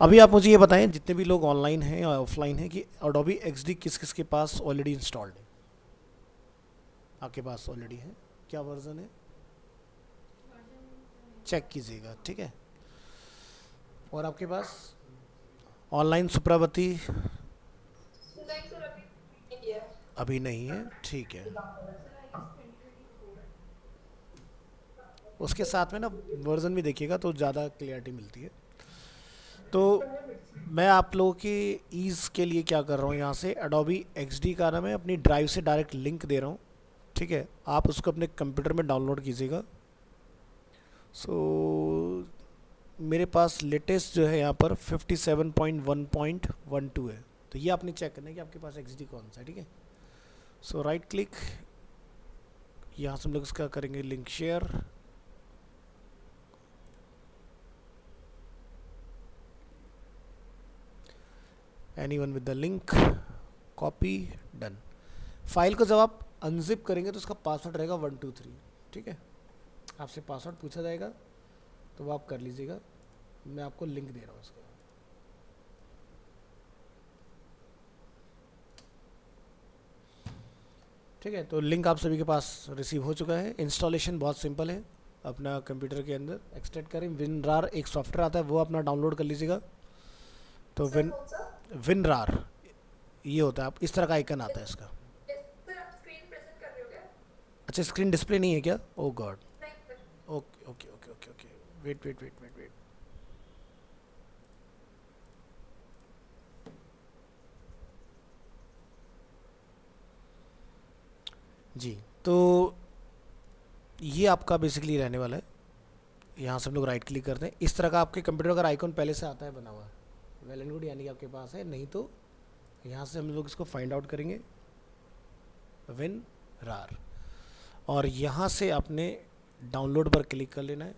अभी आप मुझे ये बताएं, जितने भी लोग ऑनलाइन हैं या ऑफलाइन हैं, कि अडोबी एक्सडी किस किस के पास ऑलरेडी इंस्टॉल्ड है? आपके पास ऑलरेडी है? क्या वर्जन है? चेक कीजिएगा, ठीक है। और आपके पास ऑनलाइन सुप्रावती नहीं सर, अभी नहीं किया है। अभी नहीं है, ठीक है। उसके साथ में ना वर्जन भी देखिएगा तो ज़्यादा क्लियरिटी मिलती है। तो मैं आप लोगों के ईज़ के लिए क्या कर रहा हूँ, यहाँ से अडोबी एक्सडी का ना मैं अपनी ड्राइव से डायरेक्ट लिंक दे रहा हूँ, ठीक है। आप उसको अपने कंप्यूटर में डाउनलोड कीजिएगा। सो मेरे पास लेटेस्ट जो है यहाँ पर 57.1.12 है। तो ये आपने चेक करना है कि आपके पास एक्सडी कौन सा है, ठीक है। सो राइट क्लिक, यहाँ से हम लोग इसका करेंगे link share. Anyone with the link, copy, done. File को जब आप अनजिप करेंगे तो उसका पासवर्ड रहेगा 123, ठीक है। आपसे पासवर्ड पूछा जाएगा तो वो आप कर लीजिएगा। मैं आपको लिंक दे रहा हूँ इसका, ठीक है। तो लिंक आप सभी के पास रिसीव हो चुका है। इंस्टॉलेशन बहुत सिंपल है। अपना कंप्यूटर के अंदर एक्सट्रैक्ट करें, विनरार एक सॉफ्टवेयर आता है, वो अपना डाउनलोड कर लीजिएगा। तो सर कौन सा? विनरार ये होता है, आप इस तरह का आइकन आता है इसका। सर आप स्क्रीन प्रेजेंट कर रहे हो क्या? अच्छा, स्क्रीन डिस्प्ले नहीं है क्या? Oh God. नहीं sir. Okay okay okay okay okay, wait wait wait wait wait. जी, तो ये आपका बेसिकली रहने वाला है। यहाँ से हम लोग राइट क्लिक करते हैं, इस तरह का आपके कंप्यूटर का आइकॉन पहले से आता है बना हुआ, वेल एंड गुड, यानी कि आपके पास है। नहीं तो यहाँ से हम लोग इसको फाइंड आउट करेंगे, विन रार, और यहाँ से आपने डाउनलोड पर क्लिक कर लेना है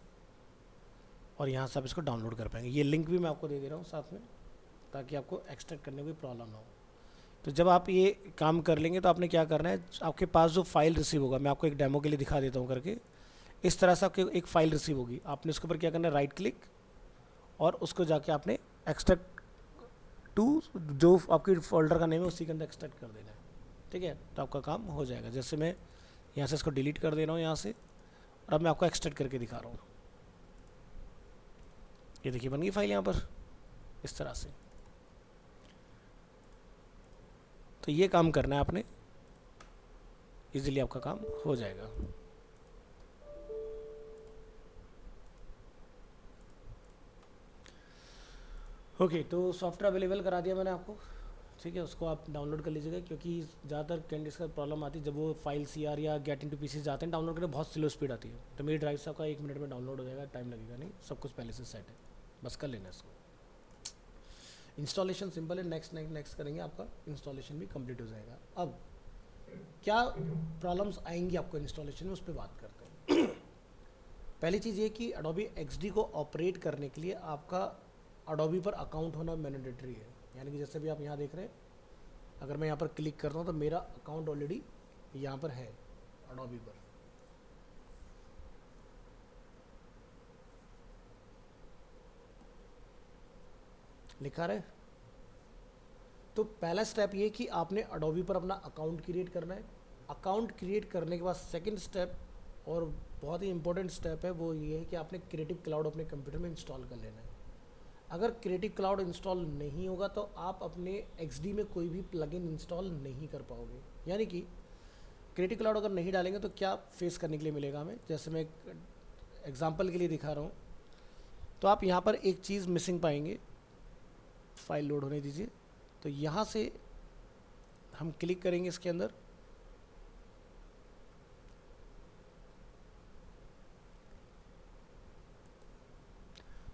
और यहाँ से आप इसको डाउनलोड कर पाएंगे। ये लिंक भी मैं आपको दे दे रहा हूँ साथ में, ताकि आपको एक्सट्रैक्ट करने में कोई प्रॉब्लम ना हो। तो जब आप ये काम कर लेंगे तो आपने क्या करना है, आपके पास जो फाइल रिसीव होगा, मैं आपको एक डेमो के लिए दिखा देता हूँ करके। इस तरह से आपके एक फ़ाइल रिसीव होगी, आपने उसके ऊपर क्या करना है, राइट क्लिक, और उसको जाके आपने एक्सट्रैक्ट टू, जो आपकी फोल्डर का नेम है उसी के अंदर एक्सट्रैक्ट कर देना है, ठीक है। तो आपका काम हो जाएगा। जैसे मैं यहाँ से इसको डिलीट कर दे रहा हूँ यहाँ से, और अब मैं आपको एक्सट्रैक्ट करके दिखा रहा हूँ। ये देखिए बन गई फाइल यहाँ पर इस तरह से। तो ये काम करना है आपने, इजीली आपका काम हो जाएगा। ओके, तो सॉफ्टवेयर अवेलेबल करा दिया मैंने आपको, ठीक है। उसको आप डाउनलोड कर लीजिएगा, क्योंकि ज़्यादातर कैंडिडेट्स का प्रॉब्लम आती है जब वो फाइल CR या गेट इनटू पीसी जाते हैं डाउनलोड करने, बहुत स्लो स्पीड आती है। तो मेरी ड्राइव से आपका 1 मिनट में डाउनलोड हो जाएगा, टाइम लगेगा नहीं, सब कुछ पहले से सेट है, बस कर लेना इसको। इंस्टॉलेशन सिंपल है, नेक्स्ट नेक्स्ट नेक्स्ट करेंगे, आपका इंस्टॉलेशन भी कंप्लीट हो जाएगा। अब क्या प्रॉब्लम्स आएंगी आपको इंस्टॉलेशन में, उस पर बात करते हैं। पहली चीज़ ये कि अडोबी एक्सडी को ऑपरेट करने के लिए आपका अडोबी पर अकाउंट होना मैंडेटरी है। यानी कि जैसे भी आप यहाँ देख रहे हैं, अगर मैं यहाँ पर क्लिक करता हूँ तो मेरा अकाउंट ऑलरेडी यहाँ पर है अडोबी पर। लिखा रहे। तो पहला स्टेप ये कि आपने अडोबी पर अपना अकाउंट क्रिएट करना है। अकाउंट क्रिएट करने के बाद सेकंड स्टेप, और बहुत ही इंपॉर्टेंट स्टेप है, वो ये है कि आपने क्रिएटिव क्लाउड अपने कंप्यूटर में इंस्टॉल कर लेना है। अगर क्रिएटिव क्लाउड इंस्टॉल नहीं होगा तो आप अपने एक्सडी में कोई भी प्लगइन इंस्टॉल नहीं कर पाओगे। यानी कि क्रिएटिव क्लाउड अगर नहीं डालेंगे तो क्या फेस करने के लिए मिलेगा हमें, जैसे मैं एक एग्जांपल के लिए दिखा रहा हूँ। तो आप यहाँ पर एक चीज़ मिसिंग पाएंगे, फाइल लोड होने दीजिए। तो यहाँ से हम क्लिक करेंगे इसके अंदर,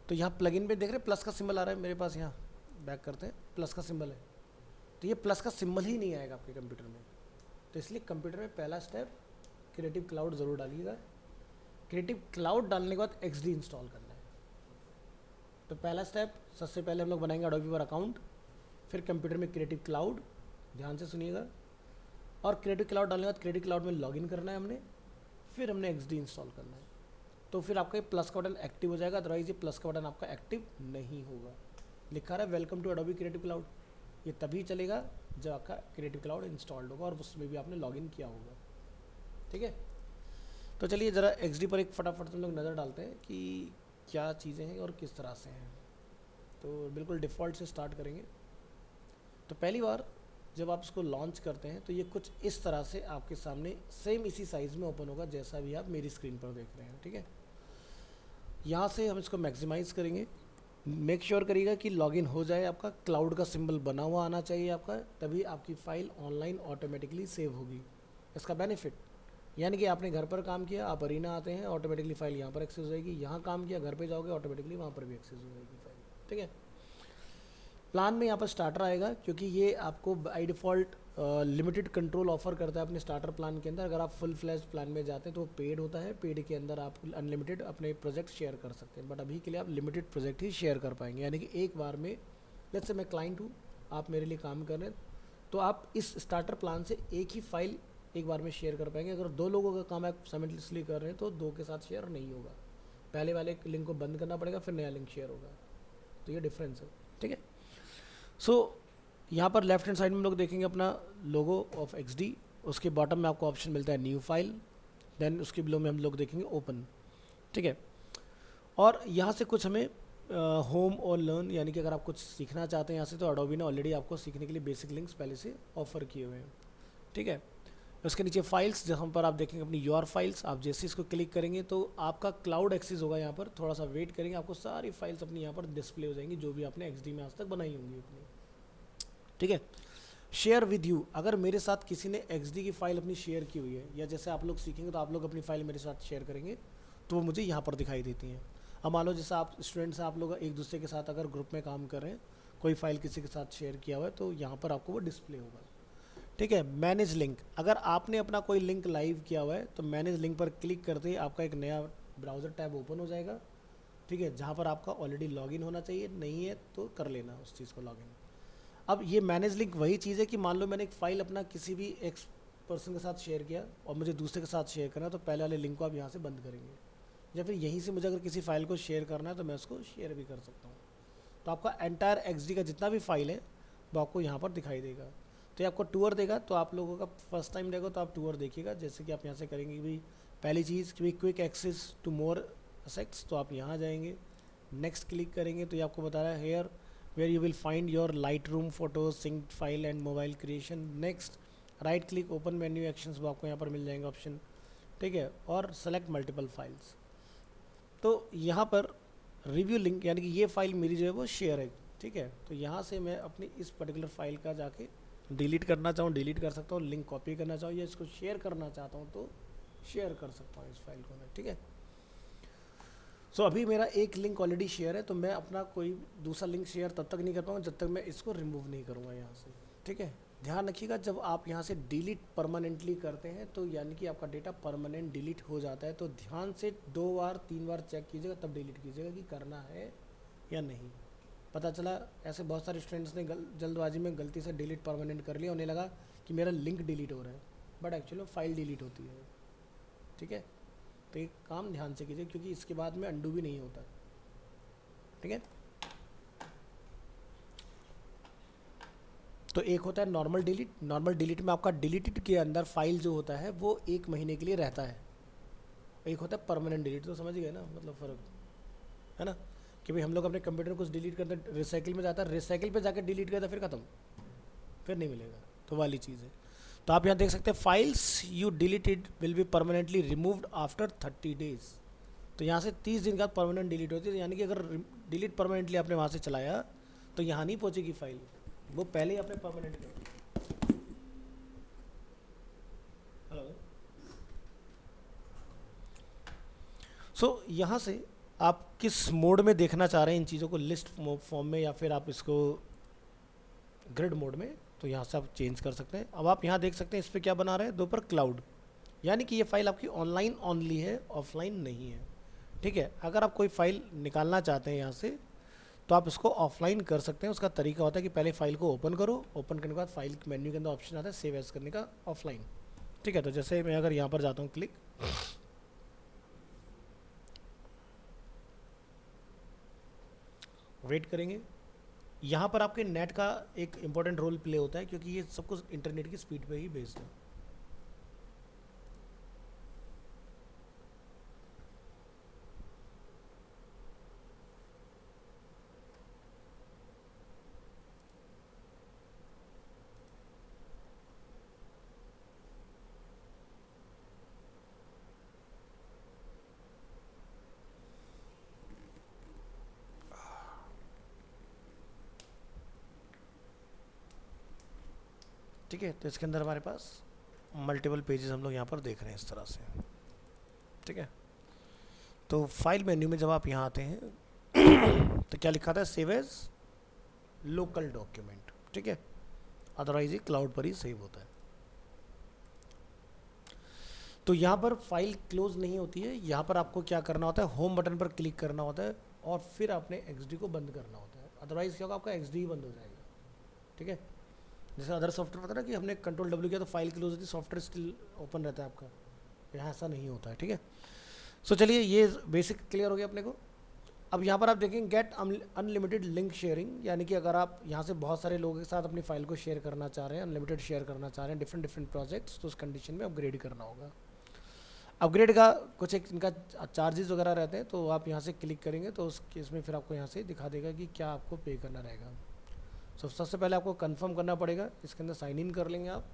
तो यहाँ प्लगइन पे देख रहे हैं प्लस का सिंबल आ रहा है मेरे पास। यहाँ बैक करते हैं, प्लस का सिंबल है। तो ये प्लस का सिंबल ही नहीं आएगा आपके कंप्यूटर में। तो इसलिए कंप्यूटर में पहला स्टेप क्रिएटिव क्लाउड ज़रूर डालिएगा। क्रिएटिव क्लाउड डालने के बाद एक्सडी इंस्टॉल करना है। तो पहला स्टेप, सबसे पहले हम लोग बनाएंगे अडोबी पर अकाउंट, फिर कंप्यूटर में क्रिएटिव क्लाउड, ध्यान से सुनिएगा। और क्रिएटिव क्लाउड डालने के बाद क्रिएटिव क्लाउड में लॉगिन करना है हमने, फिर हमने एक्सडी इंस्टॉल करना है। तो फिर आपका ये प्लस का बटन एक्टिव हो जाएगा, अदरवाइज ये प्लस का बटन आपका एक्टिव नहीं होगा। लिखा रहा है welcome to Adobe Creative Cloud, ये तभी चलेगा जब आपका क्रिएटिव क्लाउड इंस्टॉल्ड होगा और उसमें भी आपने लॉगिन किया होगा। ठीक है, तो चलिए ज़रा एक्सडी पर एक फटाफट हम लोग नज़र डालते हैं कि क्या चीज़ें हैं और किस तरह से हैं। तो बिल्कुल डिफ़ॉल्ट से स्टार्ट करेंगे। तो पहली बार जब आप इसको लॉन्च करते हैं तो ये कुछ इस तरह से आपके सामने सेम इसी साइज़ में ओपन होगा जैसा भी आप मेरी स्क्रीन पर देख रहे हैं। ठीक है, यहाँ से हम इसको मैक्सिमाइज़ करेंगे। मेक श्योर करिएगा कि लॉगिन हो जाए, आपका क्लाउड का सिंबल बना हुआ आना चाहिए आपका, तभी आपकी फ़ाइल ऑनलाइन ऑटोमेटिकली सेव होगी। इसका बेनिफिट यानी कि आपने घर पर काम किया, आप अरीना आते हैं, ऑटोमेटिकली फ़ाइल यहाँ पर एक्सेस हो जाएगी, यहाँ काम किया घर पे जाओगे ऑटोमेटिकली वहाँ पर भी एक्सेस हो जाएगी फाइल। ठीक है, प्लान में यहाँ पर स्टार्टर आएगा क्योंकि ये आपको by default limited control offer करता है अपने स्टार्टर प्लान के अंदर। अगर आप फुल फ्लैश प्लान में जाते हैं तो वो पेड होता है, पेड के अंदर आप अनलिमिटेड अपने प्रोजेक्ट शेयर कर सकते हैं, बट अभी के लिए आप लिमिटेड प्रोजेक्ट ही शेयर कर पाएंगे। यानी कि एक बार में, लेट्स से मैं क्लाइंट हूँ, आप मेरे लिए काम कर रहे हैं, तो आप इस स्टार्टर प्लान से एक ही फाइल एक बार में शेयर कर पाएंगे। अगर दो लोगों का काम आप साइमल्टेनियसली कर रहे हैं तो दो के साथ शेयर नहीं होगा, पहले वाले लिंक को बंद करना पड़ेगा फिर नया लिंक शेयर होगा। तो ये डिफरेंस है। ठीक है, सो यहाँ पर लेफ्ट हैंड साइड में हम लोग देखेंगे अपना लोगो ऑफ एक्सडी, उसके बॉटम में आपको ऑप्शन मिलता है न्यू फाइल, देन उसके बिलो में हम लोग देखेंगे ओपन। ठीक है, और यहाँ से कुछ हमें होम और लर्न, यानी कि अगर आप कुछ सीखना चाहते हैं यहाँ से तो एडोबी ने ऑलरेडी आपको सीखने के लिए बेसिक लिंक्स पहले से ऑफर किए हुए हैं। ठीक है, उसके नीचे फाइल्स जहाँ पर आप देखेंगे अपनी योर फाइल्स, आप जैसे इसको क्लिक करेंगे तो आपका क्लाउड एक्सेस होगा। यहाँ पर थोड़ा सा वेट करेंगे, आपको सारी फाइल्स अपनी यहाँ पर डिस्प्ले हो जाएंगी जो भी आपने एक्सडी में आज तक बनाई होंगी अपनी। ठीक है, शेयर विद यू, अगर मेरे साथ किसी ने एक्सडी की फ़ाइल अपनी शेयर की हुई है, या जैसे आप लोग सीखेंगे तो आप लोग अपनी फ़ाइल मेरे साथ शेयर करेंगे तो वो मुझे यहाँ पर दिखाई देती हैं। अब मान लो जैसे आप स्टूडेंट्स हैं, आप लोग एक दूसरे के साथ अगर ग्रुप में काम कर रहे हैं, कोई फ़ाइल किसी के साथ शेयर किया हुआ है तो यहाँ पर आपको वो डिस्प्ले होगा। ठीक है, मैनेज लिंक, अगर आपने अपना कोई लिंक लाइव किया हुआ है तो मैनेज लिंक पर क्लिक करते ही आपका एक नया ब्राउज़र टैब ओपन हो जाएगा। ठीक है, जहाँ पर आपका ऑलरेडी लॉगिन होना चाहिए, नहीं है तो कर लेना उस चीज़ को लॉगिन। अब ये मैनेज लिंक वही चीज़ है कि मान लो मैंने एक फ़ाइल अपना किसी भी एक्स पर्सन के साथ शेयर किया और मुझे दूसरे के साथ शेयर करना है, तो पहले वाले लिंक को आप यहाँ से बंद करेंगे, या फिर यहीं से मुझे अगर किसी फ़ाइल को शेयर करना है तो मैं उसको शेयर भी कर सकता हूँ। तो आपका एंटायर एक्सडी का जितना भी फाइल है वो आपको यहाँ पर दिखाई देगा। तो ये आपको टूर देगा, तो आप लोगों का फर्स्ट टाइम रहेगा तो आप टूर देखिएगा। जैसे कि आप यहाँ से करेंगे कि भाई पहली चीज़ कि भाई quick access to more assets, तो आप यहाँ जाएंगे, नेक्स्ट क्लिक करेंगे तो ये आपको बता रहा है here where you will find your Lightroom photos sync file and mobile creation. Next right click open menu actions, वो आपको यहाँ पर मिल जाएंगे ऑप्शन। ठीक है, और सेलेक्ट मल्टीपल फाइल्स। तो यहाँ पर रिव्यू लिंक, यानी कि ये फ़ाइल मेरी जो है वो शेयर है। ठीक है, तो यहाँ से मैं अपनी इस पर्टिकुलर फाइल का जाके डिलीट करना चाहूँ डिलीट कर सकता हूँ, लिंक कॉपी करना चाहूँ या इसको शेयर करना चाहता हूँ तो शेयर कर सकता हूँ इस फाइल को मैं। ठीक है, सो अभी मेरा एक लिंक ऑलरेडी शेयर है, तो मैं अपना कोई दूसरा लिंक शेयर तब तक नहीं कर पाऊँगा जब तक मैं इसको रिमूव नहीं करूँगा यहाँ से। ठीक है, ध्यान रखिएगा जब आप यहाँ से डिलीट परमानेंटली करते हैं तो यानी कि आपका डेटा परमानेंट डिलीट हो जाता है, तो ध्यान से 2 बार 3 बार चेक कीजिएगा तब डिलीट कीजिएगा कि करना है या नहीं। पता चला ऐसे बहुत सारे स्टूडेंट्स ने जल्दबाजी में गलती से डिलीट परमानेंट कर लिया, उन्हें लगा कि मेरा लिंक डिलीट हो रहा है, बट एक्चुअली फाइल डिलीट होती है। ठीक है, तो एक काम ध्यान से कीजिए क्योंकि इसके बाद में अंडू भी नहीं होता। ठीक है, तो एक होता है नॉर्मल डिलीट। नॉर्मल डिलीट में आपका डिलीटेड के अंदर फाइल जो होता है वो 1 महीने के लिए रहता है। एक होता है परमानेंट डिलीट, तो समझ गए ना मतलब फ़र्क है ना, कि भाई हम लोग अपने कंप्यूटर को कुछ डिलीट करते हैं, रिसाइकिल में जाता है, रिसाइकिल पे जाकर डिलीट करता है फिर ख़त्म, फिर नहीं मिलेगा, तो वाली चीज़ है। तो आप यहाँ देख सकते हैं files you deleted will be permanently removed after 30 days. तो यहाँ से 30 दिन के बाद परमानेंट डिलीट होती है, यानी कि अगर डिलीट परमानेंटली आपने वहाँ से चलाया तो यहाँ नहीं पहुँचेगी फाइल, वो पहले ही आपने परमानेंट कर दिया। हेलो, सो यहाँ से आप किस मोड में देखना चाह रहे हैं इन चीज़ों को, लिस्ट फॉर्म में या फिर आप इसको ग्रिड मोड में, तो यहाँ से आप चेंज कर सकते हैं। अब आप यहाँ देख सकते हैं इस पर क्या बना रहे हैं, 2 पर क्लाउड, यानी कि ये फाइल आपकी ऑनलाइन ओनली है, ऑफलाइन नहीं है। ठीक है, अगर आप कोई फ़ाइल निकालना चाहते हैं यहाँ से तो आप इसको ऑफलाइन कर सकते हैं। उसका तरीका होता है कि पहले फ़ाइल को ओपन करो, ओपन करने के बाद फाइल मेन्यू के अंदर ऑप्शन आता है सेव एज करने का ऑफलाइन। ठीक है, तो जैसे मैं अगर यहाँ पर जाता हूँ क्लिक, वेट करेंगे, यहाँ पर आपके नेट का एक इम्पोर्टेंट रोल प्ले होता है क्योंकि ये सब कुछ इंटरनेट की स्पीड पे ही बेस्ड है। ठीक है, तो इसके अंदर हमारे पास मल्टीपल पेजेस हम लोग यहाँ पर देख रहे हैं इस तरह से। ठीक है, तो फाइल मेन्यू में जब आप यहाँ आते हैं तो क्या लिखा था, सेव एज लोकल डॉक्यूमेंट। ठीक है, अदरवाइज ये क्लाउड पर ही सेव होता है। तो यहाँ पर फाइल क्लोज नहीं होती है, यहाँ पर आपको क्या करना होता है, होम बटन पर क्लिक करना होता है और फिर आपने एक्सडी को बंद करना होता है, अदरवाइज क्या होगा, आपका एक्सडी ही बंद हो जाएगा। ठीक है, जैसे अदर सॉफ्टवेयर पता ना कि हमने कंट्रोल डब्ल्यू किया तो फाइल क्लोज होती है, सॉफ्टवेयर स्टिल ओपन रहता है आपका, यहाँ ऐसा नहीं होता है। ठीक है, सो चलिए ये बेसिक क्लियर हो गया अपने को। अब यहाँ पर आप देखेंगे गेट अनलिमिटेड लिंक शेयरिंग, यानी कि अगर आप यहाँ से बहुत सारे लोगों के साथ अपनी फाइल को शेयर करना चाह रहे हैं, अनलिमिटेड शेयर करना चाह रहे हैं डिफरेंट डिफरेंट प्रोजेक्ट्स, तो उस कंडीशन में अपग्रेड करना होगा। अपग्रेड का कुछ एक इनका चार्जेस वगैरह रहते हैं, तो आप यहाँ से क्लिक करेंगे तो उस केस में फिर आपको यहाँ से दिखा देगा कि क्या आपको पे करना रहेगा। सो सबसे पहले आपको कंफर्म करना पड़ेगा, इसके अंदर साइन इन कर लेंगे आप।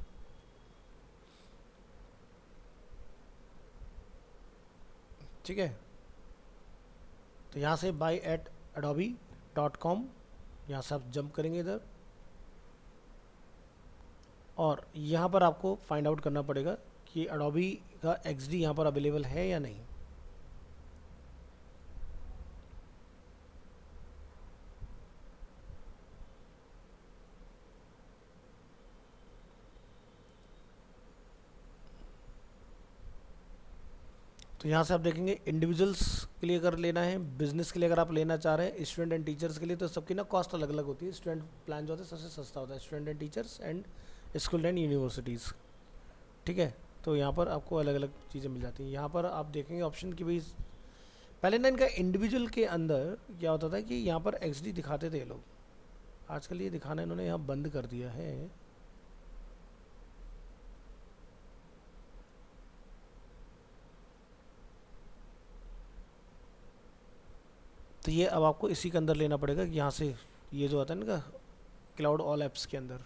ठीक है, तो यहाँ से buy@adobe.com, यहाँ से आप जंप करेंगे इधर और यहाँ पर आपको फाइंड आउट करना पड़ेगा कि अडोबी का XD यहाँ पर अवेलेबल है या नहीं। तो यहाँ से आप देखेंगे इंडिविजुअल्स के लिए अगर लेना है, बिजनेस के लिए अगर आप लेना चाह रहे हैं, स्टूडेंट एंड टीचर्स के लिए, तो सबकी ना कॉस्ट अलग अलग होती है। स्टूडेंट प्लान जो होता है सबसे सस्ता होता है, student and teachers and school and universities. ठीक है, तो यहाँ पर आपको अलग अलग चीज़ें मिल जाती हैं। यहाँ पर आप देखेंगे ऑप्शन कि भाई पहले ना इनका इंडिविजुअल के अंदर क्या होता था कि यहाँ पर XD दिखाते थे ये लोग, आजकल ये दिखाना इन्होंने यहाँ बंद कर दिया है। तो ये अब आपको इसी के अंदर लेना पड़ेगा कि यहाँ से ये जो आता है ना क्लाउड ऑल एप्स के अंदर,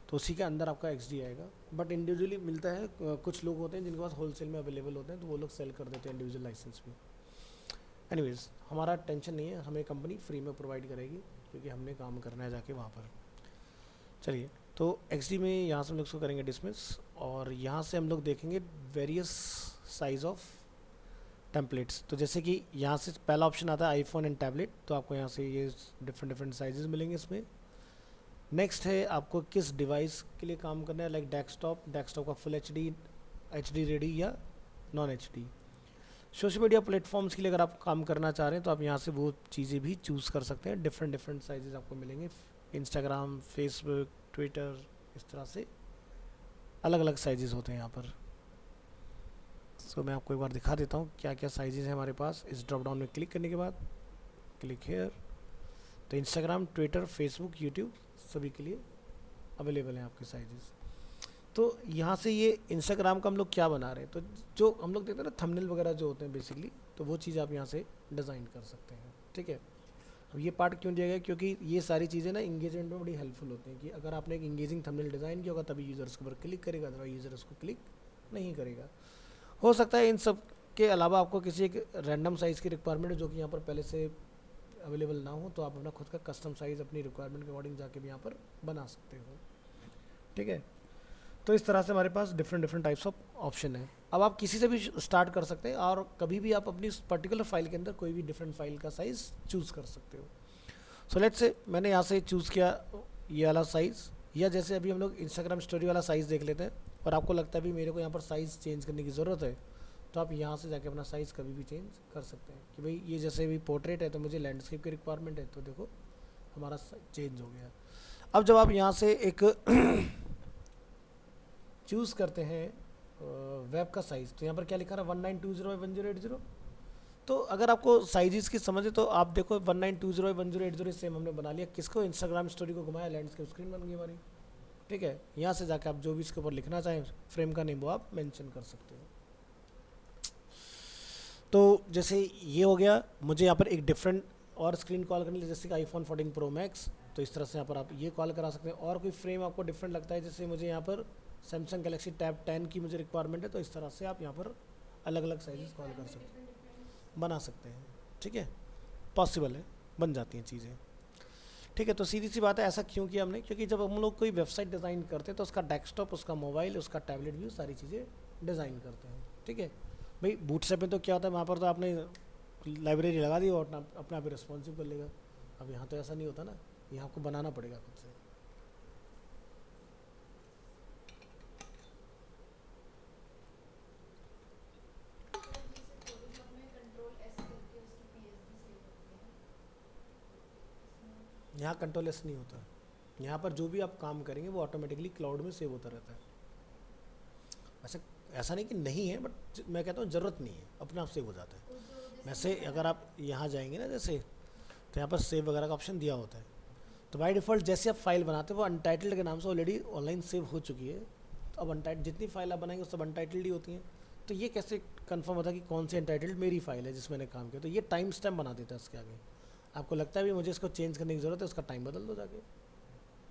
तो उसी के अंदर आपका XD आएगा। बट इंडिविजुअली मिलता है, कुछ लोग होते हैं जिनके पास होलसेल में अवेलेबल होते हैं तो वो लोग सेल कर देते हैं इंडिविजुअल लाइसेंस भी। एनीवेज हमारा टेंशन नहीं है, हमें कंपनी फ्री में प्रोवाइड करेगी क्योंकि हमने काम करना है जाके वहाँ पर। चलिए, तो XD में यहाँ से हम लोग उसको करेंगे डिसमिस और यहाँ से हम लोग देखेंगे वेरियस साइज़ ऑफ टेम्पलेट्स। तो जैसे कि यहाँ से पहला ऑप्शन आता है आईफोन एंड टैबलेट, तो आपको यहाँ से ये डिफरेंट डिफरेंट साइजेस मिलेंगे इसमें। नेक्स्ट है आपको किस डिवाइस के लिए काम करना है, लाइक डेस्कटॉप, डेस्कटॉप का फुल HD रेडी या non HD। Social media platforms के लिए अगर आप काम करना चाह रहे हैं तो आप यहाँ से वो चीज़ें भी चूज़ कर सकते हैं, डिफरेंट डिफरेंट साइजेस आपको मिलेंगे, इंस्टाग्राम, फेसबुक, ट्विटर, इस तरह से अलग अलग साइजेस होते हैं यहाँ पर। सो मैं आपको एक बार दिखा देता हूँ क्या क्या साइजेस हैं हमारे पास। इस ड्रॉप डाउन में क्लिक करने के बाद क्लिक हेयर, तो इंस्टाग्राम, ट्विटर, फेसबुक, यूट्यूब सभी के लिए अवेलेबल हैं आपके साइजेस। तो यहाँ से ये इंस्टाग्राम का हम लोग क्या बना रहे हैं, तो जो हम लोग देखते हैं ना थंबनेल वगैरह जो होते हैं बेसिकली, तो वो चीज़ आप यहाँ से डिज़ाइन कर सकते हैं। ठीक है, अब ये पार्ट क्यों दिया गया, क्योंकि ये सारी चीज़ें ना इंगेजमेंट में बड़ी हेल्पफुल होती हैं कि अगर आपने एक इंगेजिंग थंबनेल डिज़ाइन किया होगा तभी यूज़र उसके ऊपर क्लिक करेगा, अदरवाइज यूज़र उसको क्लिक नहीं करेगा। हो सकता है इन सब के अलावा आपको किसी एक रैंडम साइज़ की रिक्वायरमेंट जो कि यहाँ पर पहले से अवेलेबल ना हो, तो आप अपना खुद का कस्टम साइज़ अपनी रिक्वायरमेंट के अकॉर्डिंग जाके भी यहाँ पर बना सकते हो। ठीक है, तो इस तरह से हमारे पास different different types of option है। अब आप किसी से भी स्टार्ट कर सकते हैं और कभी भी आप अपनी पर्टिकुलर फाइल के अंदर कोई भी डिफरेंट फाइल का साइज़ चूज़ कर सकते हो। सो लेट्स से मैंने यहाँ से चूज़ किया ये वाला साइज़, या जैसे अभी हम लोग इंस्टाग्राम स्टोरी वाला साइज़ देख लेते हैं और आपको लगता है भी मेरे को यहाँ पर साइज़ चेंज करने की ज़रूरत है, तो आप यहाँ से जाके अपना साइज़ कभी भी चेंज कर सकते हैं कि भाई ये जैसे भी पोर्ट्रेट है तो मुझे लैंडस्केप की रिक्वायरमेंट है, तो देखो हमारा चेंज हो गया। अब जब आप यहाँ से एक चूज़ करते हैं वेब का साइज़, तो यहाँ पर क्या लिखा रहा है 1920 by 1080, तो अगर आपको साइजेस की समझ है तो आप देखो 1920 1080 सेम हमने बना लिया, किसको इंस्टाग्राम स्टोरी को घुमाया, लैंडस्केप स्क्रीन बन गई हमारी। ठीक है, यहाँ से जाके आप जो भी इसके ऊपर लिखना चाहें फ्रेम का नेम वो आप मेंशन कर सकते हो। तो जैसे ये हो गया, मुझे यहाँ पर एक डिफरेंट और स्क्रीन कॉल करनी है जैसे कि आईफोन 14 प्रो मैक्स, तो इस तरह से यहाँ पर आप ये कॉल करा सकते हैं। और कोई फ्रेम आपको डिफरेंट लगता है, जैसे मुझे यहाँ पर सैमसंग गैलेक्सी टैब 10 की मुझे रिक्वायरमेंट है, तो इस तरह से आप यहाँ पर अलग अलग साइजेस कॉल कर सकते हैं, बना सकते हैं। ठीक है, पॉसिबल है, बन जाती हैं चीज़ें। ठीक है, तो सीधी सी बात है, ऐसा क्यों किया हमने, क्योंकि जब हम लोग कोई वेबसाइट डिज़ाइन करते हैं तो उसका डेस्कटॉप, उसका मोबाइल, उसका टैबलेट व्यू सारी चीज़ें डिज़ाइन करते हैं। ठीक है भाई, बूटस्ट्रैप में तो क्या होता है, वहाँ पर तो आपने लाइब्रेरी लगा दी और अपना आप रिस्पॉन्सिव कर लेगा। अब यहाँ तो ऐसा नहीं होता ना, यहाँ आपको बनाना पड़ेगा खुद से। यहाँ कंट्रोल एस नहीं होता, यहाँ पर जो भी आप काम करेंगे वो ऑटोमेटिकली क्लाउड में सेव होता रहता है। वैसे ऐसा नहीं कि नहीं है, बट मैं कहता हूँ ज़रूरत नहीं है, अपने आप सेव हो जाता है। वैसे अगर आप यहाँ जाएंगे ना जैसे, तो यहाँ पर सेव वगैरह का ऑप्शन दिया होता है, तो बाय डिफ़ॉल्ट जैसे आप फाइल बनाते हैं वो अनटाइटल्ड के नाम से ऑलरेडी ऑनलाइन सेव हो चुकी है। तो अब अनटाइटल्ड जितनी फाइल आप बनाएंगे वो सब अनटाइटल्ड ही होती हैं। तो ये कैसे कंफर्म होता है कि कौन सी अनटाइटल्ड मेरी फाइल है जिस मैंने काम किया, तो ये टाइम स्टैम्प बना देता है उसके आगे। आपको लगता है भी मुझे इसको चेंज करने की ज़रूरत है, उसका टाइम बदल दो जाके,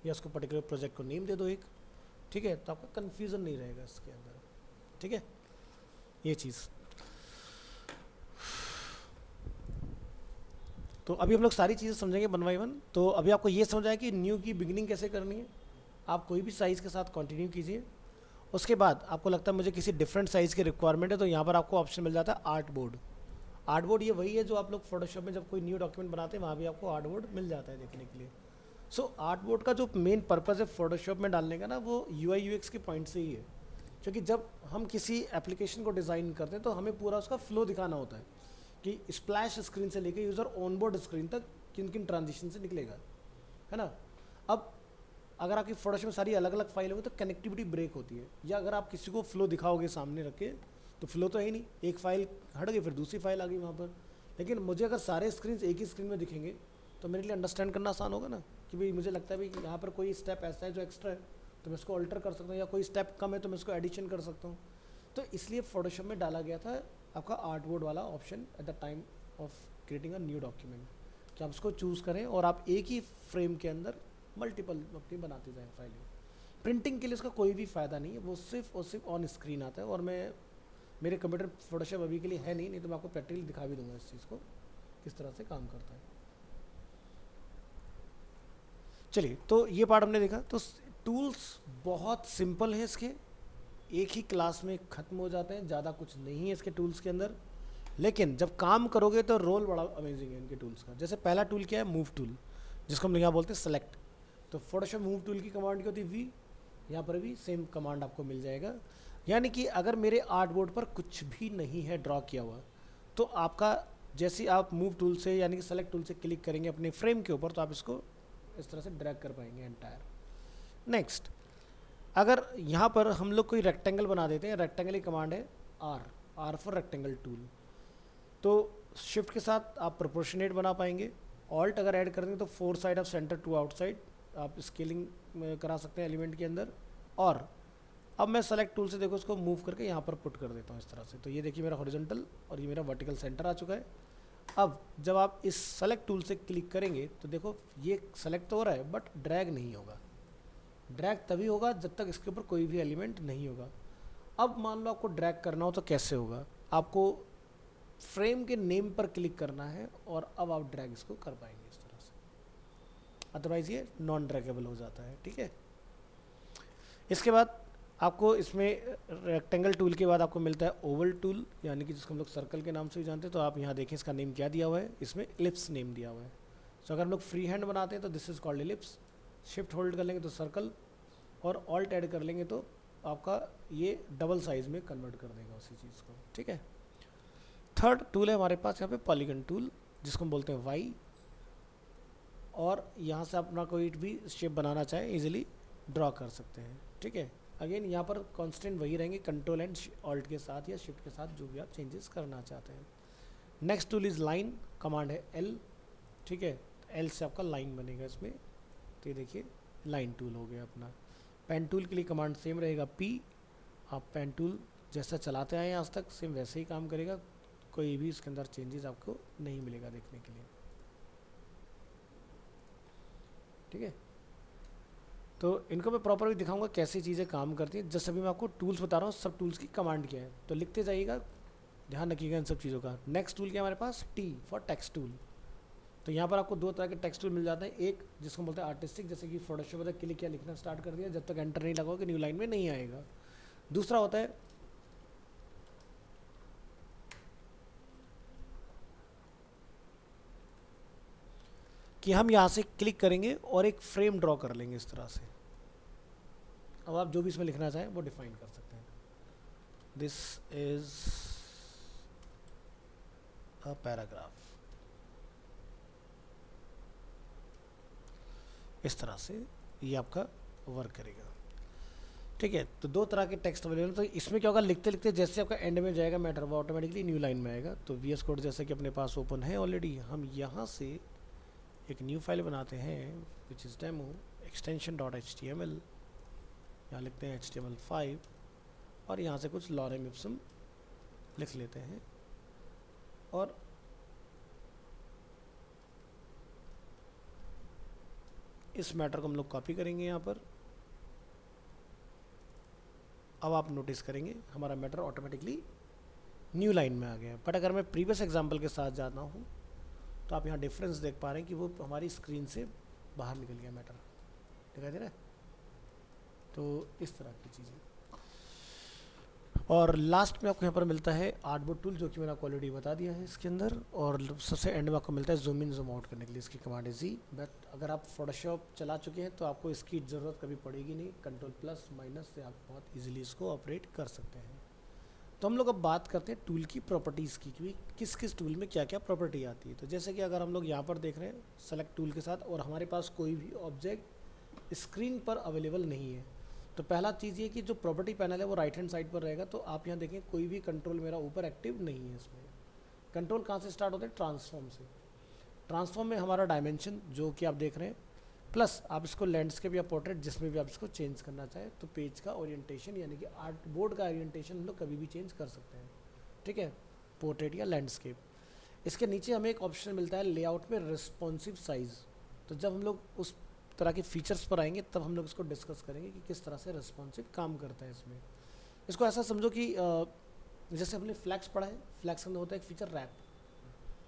या उसको पर्टिकुलर प्रोजेक्ट को नेम दे दो एक। ठीक है, तो आपका कन्फ्यूज़न नहीं रहेगा इसके अंदर। ठीक है, ये चीज़। तो अभी हम लोग सारी चीज़ें समझेंगे वन बाई वन। तो अभी आपको ये समझ आया कि न्यू की बिगिनिंग कैसे करनी है। आप कोई भी साइज़ के साथ कंटिन्यू कीजिए, उसके बाद आपको लगता है मुझे किसी डिफरेंट साइज़ की रिक्वायरमेंट है, तो यहाँ पर आपको ऑप्शन मिल जाता है आर्ट बोर्ड। आर्ट बोर्ड ये वही है जो आप लोग फोटोशॉप में जब कोई न्यू डॉक्यूमेंट बनाते हैं वहाँ भी आपको आर्ट बोर्ड मिल जाता है देखने के लिए। सो आर्ट बोर्ड का जो मेन पर्पज़ है फोटोशॉप में डालने का ना, वो UI UX के पॉइंट से ही है। क्योंकि जब हम किसी एप्लीकेशन को डिज़ाइन करते हैं तो हमें पूरा उसका फ्लो दिखाना होता है कि स्प्लैश स्क्रीन से लेकर यूज़र ऑनबोर्ड स्क्रीन तक किन किन ट्रांजिशन से निकलेगा, है ना। अब अगर आपकी फोटोशॉप में सारी अलग अलग फाइल होगी तो कनेक्टिविटी ब्रेक होती है, या अगर आप किसी को फ्लो दिखाओगे सामने रख के तो फ्लो तो है ही नहीं, एक फाइल हट गई फिर दूसरी फाइल आ गई वहाँ पर। लेकिन मुझे अगर सारे स्क्रीन एक ही स्क्रीन में दिखेंगे तो मेरे लिए अंडरस्टैंड करना आसान होगा ना, कि भाई मुझे लगता है भाई कि यहाँ पर कोई स्टेप ऐसा है जो एक्स्ट्रा है तो मैं इसको अल्टर कर सकता हूँ, या कोई स्टेप कम है तो मैं इसको एडिशन कर सकता हूँ। तो इसलिए फोटोशॉप में डाला गया था आपका आर्ट बोर्ड वाला option at the time of creating a new document, कि आप उसको चूज़ करें और आप एक ही फ्रेम के अंदर मल्टीपल अपनी बनाते जाएँ फाइलें। प्रिंटिंग के लिए इसका कोई भी फ़ायदा नहीं है, वो सिर्फ और सिर्फ ऑन स्क्रीन आता है। और मैं मेरे कंप्यूटर फोटोशॉप अभी के लिए है नहीं, नहीं तो मैं आपको प्रैक्टिकली दिखा भी दूंगा इस चीज़ को किस तरह से काम करता है। चलिए, तो ये पार्ट हमने देखा। तो टूल्स बहुत सिंपल हैं इसके, एक ही क्लास में ख़त्म हो जाते हैं, ज़्यादा कुछ नहीं है इसके टूल्स के अंदर। लेकिन जब काम करोगे तो रोल बड़ा अमेजिंग है इनके टूल्स का। जैसे पहला टूल क्या है, मूव टूल, जिसको हम यहाँ बोलते हैं सेलेक्ट। तो फोटोशॉप मूव टूल की कमांड क्या होती है, वी। यहाँ पर भी सेम कमांड आपको मिल जाएगा। यानी कि अगर मेरे आर्ट बोर्ड पर कुछ भी नहीं है ड्रॉ किया हुआ, तो आपका जैसे आप मूव टूल से यानी कि सेलेक्ट टूल से क्लिक करेंगे अपने फ्रेम के ऊपर, तो आप इसको इस तरह से ड्रैग कर पाएंगे एंटायर। नेक्स्ट, अगर यहाँ पर हम लोग कोई रेक्टेंगल बना देते हैं, रेक्टेंगल की कमांड है आर फॉर रेक्टेंगल टूल। तो शिफ्ट के साथ आप प्रोपोर्शनेट बना पाएंगे। ऑल्ट अगर ऐड कर देंगे तो 4 side of centre to outside आप स्केलिंग करा सकते हैं एलिमेंट के अंदर। और अब मैं सेलेक्ट टूल से देखो उसको मूव करके यहाँ पर पुट कर देता हूँ इस तरह से। तो ये देखिए मेरा हॉरिजॉन्टल और ये मेरा वर्टिकल सेंटर आ चुका है। अब जब आप इस सेलेक्ट टूल से क्लिक करेंगे तो देखो ये सेलेक्ट तो हो रहा है बट ड्रैग नहीं होगा। ड्रैग तभी होगा जब तक इसके ऊपर कोई भी एलिमेंट नहीं होगा। अब मान लो आपको ड्रैग करना हो तो कैसे होगा, आपको फ्रेम के नेम पर क्लिक करना है और अब आप ड्रैग इसको कर पाएंगे इस तरह से, अदरवाइज ये नॉन ड्रैगेबल हो जाता है। ठीक है, इसके बाद आपको इसमें रेक्टेंगल टूल के बाद आपको मिलता है ओवल टूल, यानी कि जिसको हम लोग सर्कल के नाम से भी जानते हैं। तो आप यहाँ देखें इसका नेम क्या दिया हुआ है, इसमें इलिप्स नेम दिया हुआ है। सो अगर हम लोग फ्री हैंड बनाते हैं तो this is called ellipse. Shift hold कर लेंगे तो सर्कल, और ऑल्ट ऐड कर लेंगे तो आपका ये डबल साइज में कन्वर्ट कर देगा उसी चीज़ को। ठीक है, थर्ड टूल है हमारे पास यहाँ पे पॉलीगन टूल, जिसको हम बोलते हैं वाई। और यहाँ से अपना कोई भी शेप बनाना चाहे इजीली ड्रॉ कर सकते हैं। ठीक है, अगेन यहाँ पर कांस्टेंट वही रहेंगे, कंट्रोल एंड ऑल्ट के साथ या शिफ्ट के साथ जो भी आप चेंजेस करना चाहते हैं। Next tool is line, command है एल, ठीक है, एल से आपका लाइन बनेगा इसमें। तो ये देखिए लाइन टूल हो गया अपना। पेन टूल के लिए कमांड सेम रहेगा पी, आप पेन टूल जैसा चलाते आए हैं आज तक सेम वैसे ही काम करेगा, कोई भी इसके अंदर चेंजेस आपको नहीं मिलेगा देखने के लिए, ठीक है। तो इनको मैं प्रॉपर भी दिखाऊंगा कैसी चीज़ें काम करती हैं। जैसे अभी मैं आपको टूल्स बता रहा हूँ, सब टूल्स की कमांड क्या है, तो लिखते जाइएगा, ध्यान रखिएगा इन सब चीज़ों का। नेक्स्ट टूल क्या है हमारे पास, टी फॉर टेक्स्ट टूल। तो यहाँ पर आपको दो तरह के टेक्स्ट टूल मिल जाते हैं, एक जिसको बोलते हैं आर्टिस्टिक, जैसे कि फोटोशॉप में क्लिक किया लिखना स्टार्ट कर दिया, जब तक एंटर नहीं लगाओगे न्यू लाइन में नहीं आएगा। दूसरा होता है कि हम यहाँ से क्लिक करेंगे और एक फ्रेम ड्रॉ कर लेंगे इस तरह से। अब आप जो भी इसमें लिखना चाहें वो डिफाइन कर सकते हैं। दिस इज अ पैराग्राफ, इस तरह से ये आपका वर्क करेगा, ठीक है। तो दो तरह के टेक्स्ट अवेलेबल। तो इसमें क्या होगा, लिखते लिखते जैसे आपका एंड में जाएगा मैटर, वो ऑटोमेटिकली न्यू लाइन में आएगा। तो वी एस कोड जैसे कि अपने पास ओपन है ऑलरेडी, हम यहाँ से एक न्यू फाइल बनाते हैं which is demo extension dot H T M L, यहाँ लिखते हैं HTML5 और यहाँ से कुछ लॉरेम इप्सम लिख लेते हैं और इस मैटर को हम लोग कॉपी करेंगे यहाँ पर। अब आप नोटिस करेंगे हमारा मैटर ऑटोमेटिकली न्यू लाइन में आ गया। बट अगर मैं प्रीवियस एग्जांपल के साथ जाता हूँ तो आप यहाँ डिफरेंस देख पा रहे हैं कि वो हमारी स्क्रीन से बाहर निकल गया मैटर, दिखाई दे रहा है। तो इस तरह की चीज़ें। और लास्ट में आपको यहाँ पर मिलता है आर्टबोर्ड टूल, जो कि मैंने आपको ऑलरेडी बता दिया है इसके अंदर। और सबसे एंड में आपको मिलता है जूम इन जूम आउट करने के लिए, इसकी कमांड है जी। बट अगर आप फोटोशॉप चला चुके हैं तो आपको इसकी ज़रूरत कभी पड़ेगी नहीं, कंट्रोल+- से आप बहुत ईजिली इसको ऑपरेट कर सकते हैं। तो हम लोग अब बात करते हैं टूल की प्रॉपर्टीज़ की, कि किस किस टूल में क्या क्या प्रॉपर्टी आती है। तो जैसे कि अगर हम लोग यहाँ पर देख रहे हैं सेलेक्ट टूल के साथ और हमारे पास कोई भी ऑब्जेक्ट स्क्रीन पर अवेलेबल नहीं है, तो पहला चीज़ ये कि जो प्रॉपर्टी पैनल है वो राइट हैंड साइड पर रहेगा। तो आप यहाँ देखें कोई भी कंट्रोल मेरा ऊपर एक्टिव नहीं है इसमें। कंट्रोल कहाँ से स्टार्ट होते हैं, ट्रांसफॉर्म से। ट्रांसफॉर्म में हमारा डायमेंशन जो कि आप देख रहे हैं, प्लस आप इसको लैंडस्केप या पोर्ट्रेट जिसमें भी आप इसको चेंज करना चाहें। तो पेज का ओरिएंटेशन यानी कि आर्ट बोर्ड का ओरिएंटेशन हम लोग कभी भी चेंज कर सकते हैं, ठीक है, पोर्ट्रेट या लैंडस्केप। इसके नीचे हमें एक ऑप्शन मिलता है लेआउट में रिस्पॉन्सिव साइज़। तो जब हम लोग उस तरह के फीचर्स पर आएंगे तब हम लोग इसको डिस्कस करेंगे कि किस तरह से रिस्पॉन्सिव काम करता है इसमें। इसको ऐसा समझो कि जैसे हमने फ्लैक्स पढ़ा है, फ्लैक्स के अंदर होता है एक फीचर रैप।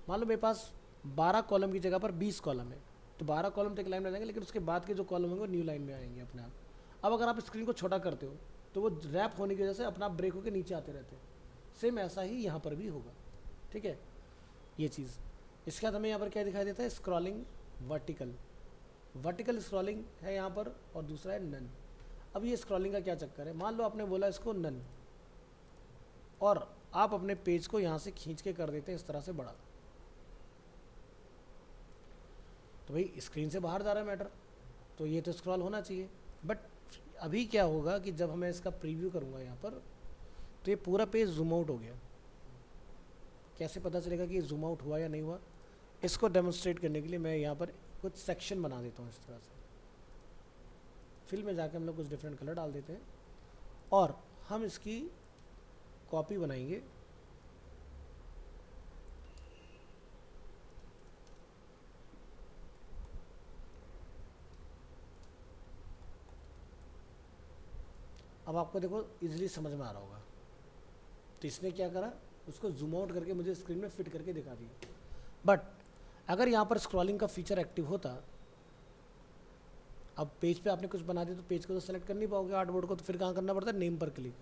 मान लो मेरे पास 12 कॉलम की जगह पर 20 कॉलम है, तो 12 कॉलम तक लाइन में आ जाएंगे, लेकिन उसके बाद के जो कॉलम होंगे वो न्यू लाइन में आएंगे अपने आप। अब अगर आप स्क्रीन को छोटा करते हो तो वो रैप होने की वजह से अपना आप ब्रेक होकर नीचे आते रहते हैं। सेम ऐसा ही यहाँ पर भी होगा, ठीक है, ये चीज़। इसके बाद हमें यहाँ पर क्या दिखाई देता है, स्क्रॉलिंग वर्टिकल। वर्टिकल स्क्रॉलिंग है यहाँ पर और दूसरा है नन। अब ये स्क्रॉलिंग का क्या चक्कर है, मान लो आपने बोला इसको नन और आप अपने पेज को यहाँ से खींच के कर देते हैं इस तरह से बड़ा, तो भाई स्क्रीन से बाहर जा रहा है मैटर, तो ये तो स्क्रॉल होना चाहिए। बट अभी क्या होगा कि जब मैं इसका प्रीव्यू करूँगा यहाँ पर, तो ये पूरा पेज जूम आउट हो गया। कैसे पता चलेगा कि ये जूम आउट हुआ या नहीं हुआ, इसको डेमोन्स्ट्रेट करने के लिए मैं यहाँ पर कुछ सेक्शन बना देता हूँ इस तरह से। फिल में जाके हम लोग कुछ डिफरेंट कलर डाल देते हैं और हम इसकी कॉपी बनाएंगे। अब आपको देखो इजीली समझ में आ रहा होगा। तो इसने क्या करा, उसको जूम आउट करके मुझे स्क्रीन में फिट करके दिखा दिया। बट अगर यहाँ पर स्क्रॉलिंग का फीचर एक्टिव होता, अब पेज पे आपने कुछ बना दिया तो पेज को तो सेलेक्ट कर नहीं पाओगे आर्टबोर्ड को, तो फिर कहाँ करना पड़ता है, नेम पर क्लिक,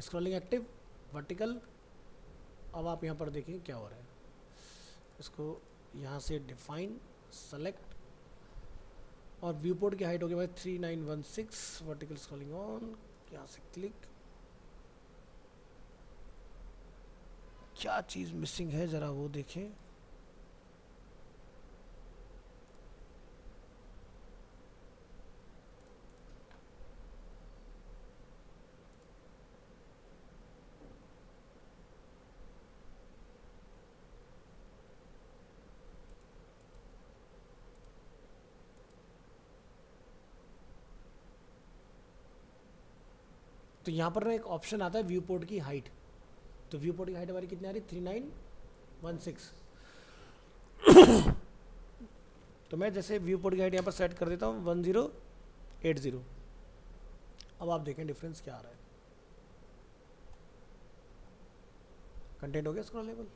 स्क्रॉलिंग एक्टिव, वर्टिकल। अब आप यहाँ पर देखिए क्या हो रहा है, इसको यहाँ से डिफाइन सेलेक्ट और व्यू पोर्ट की हाइट हो गई भाई 3916, वर्टिकल स्क्रॉलिंग ऑन, यहाँ से क्लिक। क्या चीज़ मिसिंग है ज़रा वो देखें। तो यहाँ पर ना एक ऑप्शन आता है व्यू पोर्ट की हाइट। तो व्यू पोर्ट की हाइट हमारी कितनी आ रही, 3916। तो मैं जैसे व्यू पोर्ट की हाइट यहाँ पर सेट कर देता हूँ 1080। अब आप देखें डिफरेंस क्या आ रहा है। कंटेंट हो गया स्क्रॉलेबल।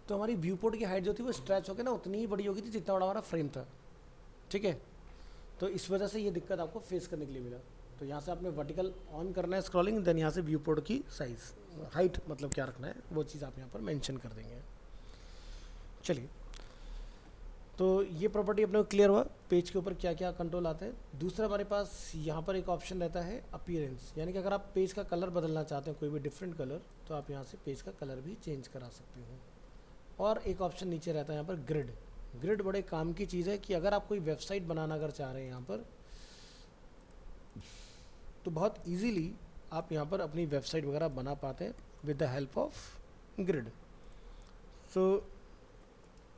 तो हमारी व्यू पोर्ट की हाइट जो थी वो स्ट्रेच होकर ना उतनी ही बड़ी होगी थी जितना बड़ा हमारा फ्रेम था, ठीक है। तो इस वजह से ये दिक्कत आपको फेस करने के लिए मिला। तो यहाँ से आपने वर्टिकल ऑन करना है स्क्रॉलिंग, देन यहाँ से व्यू पोर्ट की साइज हाइट मतलब क्या रखना है वो चीज़ आप यहाँ पर मेंशन कर देंगे। चलिए, तो ये प्रॉपर्टी अपने को क्लियर हुआ पेज के ऊपर क्या क्या कंट्रोल आते हैं। दूसरा हमारे पास यहाँ पर एक ऑप्शन रहता है अपीयरेंस, यानी कि अगर आप पेज का कलर बदलना चाहते हैं कोई भी डिफरेंट कलर, तो आप यहाँ से पेज का कलर भी चेंज करा सकते हो। और एक ऑप्शन नीचे रहता है यहाँ पर ग्रिड। ग्रिड बड़े काम की चीज़ है कि अगर आप कोई वेबसाइट बनाना अगर चाह रहे हैं यहाँ पर, तो बहुत इजीली आप यहाँ पर अपनी वेबसाइट वगैरह बना पाते हैं with the help of grid. So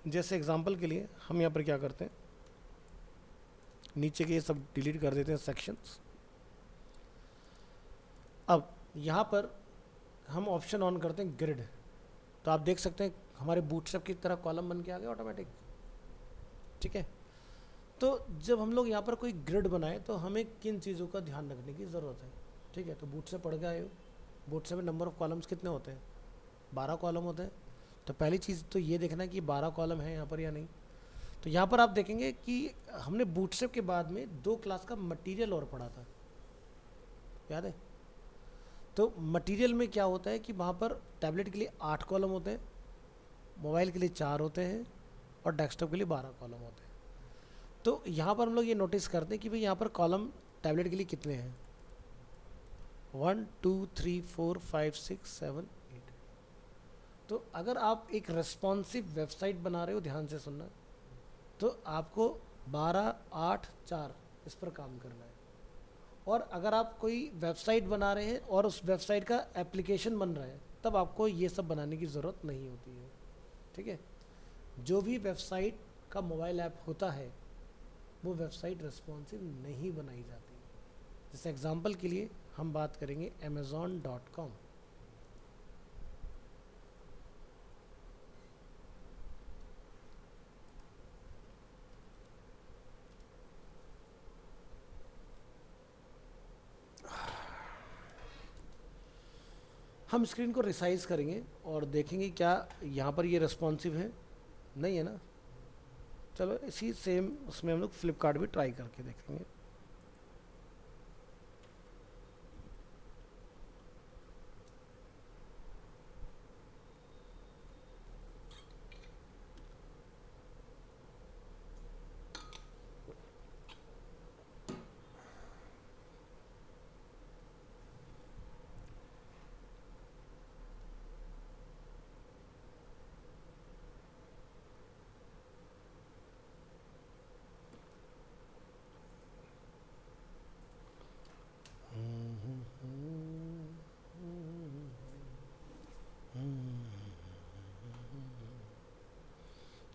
जैसे एग्जांपल के लिए हम यहाँ पर क्या करते हैं, नीचे के ये सब डिलीट कर देते हैं सेक्शंस। अब यहाँ पर हम ऑप्शन ऑन करते हैं ग्रिड। तो आप देख सकते हैं हमारे बूटस्ट्रैप की तरह कॉलम बन के आ गया ऑटोमेटिक, ठीक है। तो जब हम लोग यहाँ पर कोई ग्रिड बनाए तो हमें किन चीज़ों का ध्यान रखने की ज़रूरत है, ठीक है। तो बूटस्ट्रैप पढ़ के आए हो, बूटस्ट्रैप में नंबर ऑफ कॉलम्स कितने होते हैं, 12 कॉलम होते हैं। तो पहली चीज़ तो ये देखना है कि 12 कॉलम है यहाँ पर या नहीं। तो यहाँ पर आप देखेंगे कि हमने बूटस्ट्रैप के बाद में 2 क्लास का मटेरियल और पढ़ा था, याद है। तो मटेरियल में क्या होता है कि वहाँ पर टैबलेट के लिए 8 कॉलम होते हैं, मोबाइल के लिए 4 होते हैं और डेस्कटॉप के लिए 12 कॉलम होते हैं। तो यहाँ पर हम लोग ये नोटिस करते हैं कि भाई यहाँ पर कॉलम टैबलेट के लिए कितने हैं, 1 2 3 4 5 6 7 8। तो अगर आप एक रेस्पॉन्सिव वेबसाइट बना रहे हो, ध्यान से सुनना, तो आपको 12 8 4 इस पर काम करना है। और अगर आप कोई वेबसाइट बना रहे हैं और उस वेबसाइट का एप्लीकेशन बन रहा है, तब आपको ये सब बनाने की ज़रूरत नहीं होती है, ठीक है। जो भी वेबसाइट का मोबाइल ऐप होता है वो वेबसाइट रेस्पॉन्सिव नहीं बनाई जाती। जैसे एग्जांपल के लिए हम बात करेंगे amazon.com। हम स्क्रीन को रिसाइज करेंगे और देखेंगे क्या यहाँ पर ये रेस्पॉन्सिव है, नहीं है ना। चलो इसी सेम उसमें हम लोग फ्लिपकार्ट भी ट्राई करके देखेंगे।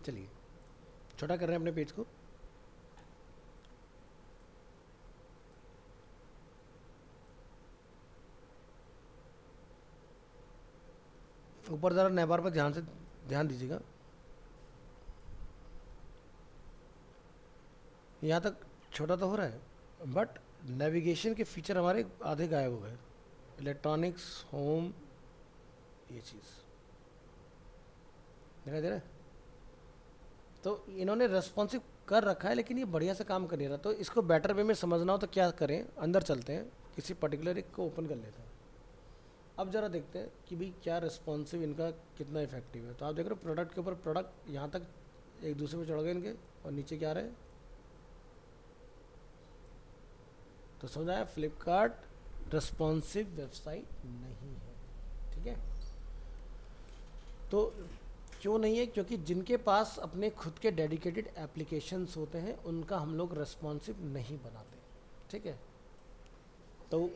चलिए छोटा कर रहे हैं अपने पेज को। ऊपर ज़रा नैबार पर ध्यान दीजिएगा। यहाँ तक छोटा तो हो रहा है, बट नेविगेशन के फीचर हमारे आधे गायब हो गए। इलेक्ट्रॉनिक्स, होम, ये चीज़ दिखाई दे रहा है। तो इन्होंने रेस्पॉन्सिव कर रखा है लेकिन ये बढ़िया से काम कर नहीं रहा। तो इसको बेटर वे में समझना हो तो क्या करें, अंदर चलते हैं, किसी पर्टिकुलर एक को ओपन कर लेते हैं। अब ज़रा देखते हैं कि भाई क्या रिस्पॉन्सिव इनका कितना इफेक्टिव है। तो आप देख रहे हो प्रोडक्ट के ऊपर प्रोडक्ट यहाँ तक एक दूसरे में चढ़ गए इनके, और नीचे क्या रहे। तो समझ आया, फ्लिपकार्ट रिस्पॉन्सिव वेबसाइट नहीं है, ठीक है। तो क्यों नहीं है, क्योंकि जिनके पास अपने खुद के डेडिकेटेड एप्लीकेशंस होते हैं उनका हम लोग रिस्पॉन्सिव नहीं बनाते, ठीक है। तो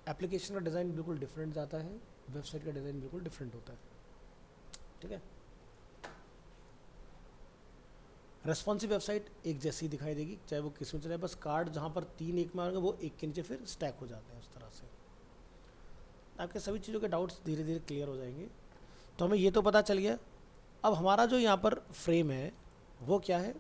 एप्लीकेशन का डिज़ाइन बिल्कुल डिफरेंट जाता है, वेबसाइट का डिज़ाइन बिल्कुल डिफरेंट होता है, ठीक है। रेस्पॉन्सिव वेबसाइट एक जैसी दिखाई देगी, चाहे वो किस में चले, बस कार्ड जहाँ पर 3 एक में आएंगे वो एक के नीचे फिर स्टैक हो जाते हैं उस तरह से। आपके सभी चीज़ों के डाउट्स धीरे धीरे क्लियर हो जाएंगे। तो हमें ये तो पता चल गया। अब हमारा जो यहाँ पर फ्रेम है वो क्या है,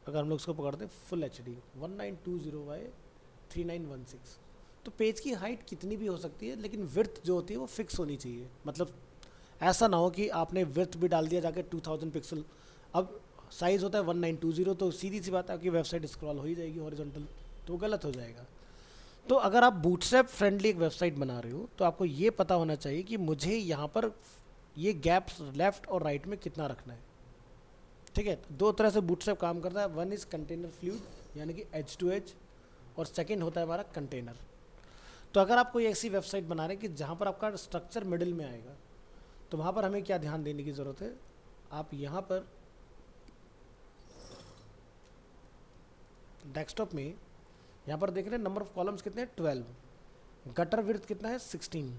अगर हम लोग इसको पकड़ते हैं फुल HD 1920x3916, तो पेज की हाइट कितनी भी हो सकती है, लेकिन विड्थ जो होती है वो फिक्स होनी चाहिए। मतलब ऐसा ना हो कि आपने विड्थ भी डाल दिया जाके 2000 पिक्सल, अब साइज़ होता है 1920, तो सीधी सी बात है आपकी वेबसाइट स्क्रॉल हो ही जाएगी हॉरिजॉन्टल, तो गलत हो जाएगा। तो अगर आप बूटस्ट्रैप फ्रेंडली एक वेबसाइट बना रहे हो तो आपको ये पता होना चाहिए कि मुझे यहाँ पर ये गैप्स लेफ़्ट और राइट में कितना रखना है। ठीक है, दो तरह से बूटस्ट्रैप काम करता है, वन इज़ कंटेनर फ्लूइड यानी कि एज टू एज, और सेकंड होता है हमारा कंटेनर। तो अगर आप कोई ऐसी वेबसाइट बना रहे हैं कि जहाँ पर आपका स्ट्रक्चर मिडिल में आएगा, तो वहाँ पर हमें क्या ध्यान देने की ज़रूरत है, आप यहाँ पर डेस्कटॉप में यहाँ पर देख रहे हैं नंबर ऑफ कॉलम्स कितने हैं 12, गटर विड्थ कितना है 16।